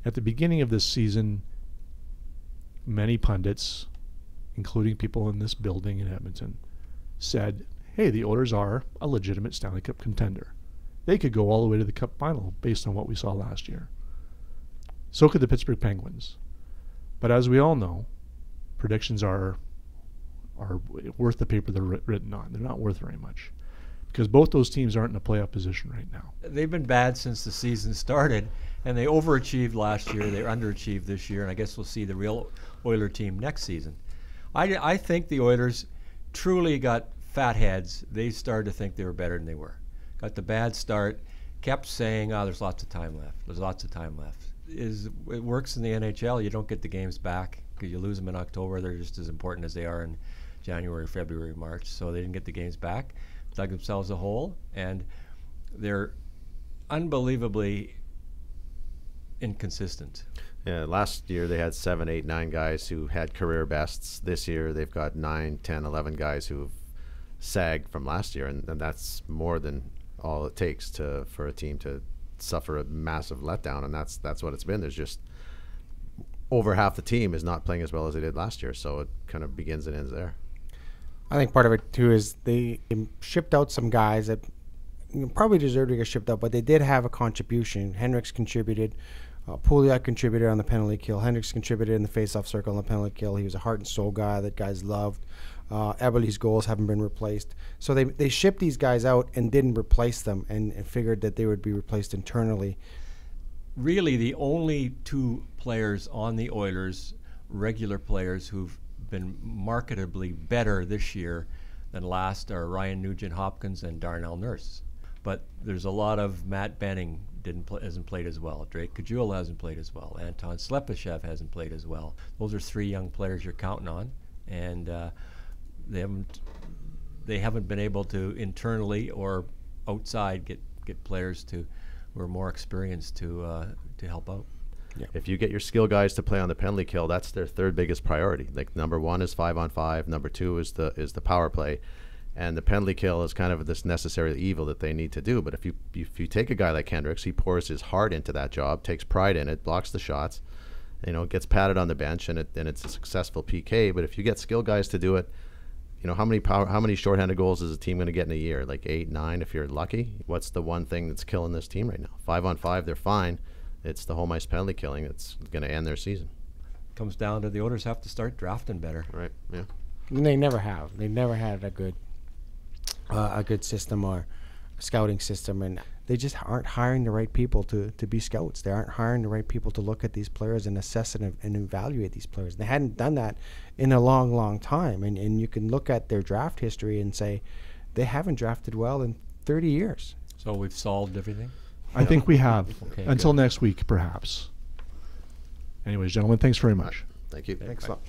At the beginning of this season, many pundits, including people in this building in Edmonton, said, hey, the Oilers are a legitimate Stanley Cup contender. They could go all the way to the Cup final based on what we saw last year. So could the Pittsburgh Penguins. But as we all know, predictions are worth the paper they're written on. They're not worth very much because both those teams aren't in a playoff position right now. They've been bad since the season started, and they overachieved last year. They underachieved this year, and I guess we'll see the real Oiler team next season. I think the Oilers truly got fat heads. They started to think they were better than they were. Got the bad start, kept saying, there's lots of time left. There's lots of time left. It works in the NHL. You don't get the games back because you lose them in October. They're just as important as they are in January, February, March. So they didn't get the games back, dug themselves a hole, and they're unbelievably inconsistent. Yeah, last year they had 7, 8, 9 guys who had career bests. This year they've got 9, 10, 11 guys who've sagged from last year, and that's more than all it takes for a team to suffer a massive letdown, and that's what it's been. There's just over half the team is not playing as well as they did last year, so it kind of begins and ends there. I think part of it too is they shipped out some guys that probably deserved to get shipped out, but they did have a contribution. Hendricks contributed. Pouliot contributed on the penalty kill. Hendricks contributed in the face-off circle on the penalty kill. He was a heart and soul guy that guys loved. Eberle's goals haven't been replaced. So they shipped these guys out and didn't replace them and figured that they would be replaced internally. Really, the only two players on the Oilers, regular players who've been marketably better this year than last, are Ryan Nugent-Hopkins and Darnell Nurse. But there's a lot of Matt Benning hasn't played as well. Drake Caggiula hasn't played as well. Anton Slepyshev hasn't played as well. Those are three young players you're counting on, and they haven't been able to internally or outside get players who are more experienced to help out. Yeah. If you get your skill guys to play on the penalty kill, that's their third biggest priority. Like number 1 is 5-on-5, number 2 is the power play, and the penalty kill is kind of this necessary evil that they need to do. But if you take a guy like Hendricks, he pours his heart into that job, takes pride in it, blocks the shots, gets patted on the bench, and it's a successful PK. But if you get skill guys to do it, how many shorthanded goals is a team going to get in a year? Like 8, 9 if you're lucky. What's the one thing that's killing this team right now? 5-on-5, they're fine. It's the home ice penalty killing that's going to end their season. Comes down to the Oilers have to start drafting better. Right. Yeah. And they never have. They never had a good system or a scouting system, and they just aren't hiring the right people to be scouts. They aren't hiring the right people to look at these players and assess and evaluate these players. They hadn't done that in a long, long time, and you can look at their draft history and say they haven't drafted well in 30 years. So we've solved everything? I think we have. Okay, until good. next week, perhaps. Anyways, gentlemen, thanks very much. Thank you. Thanks a lot.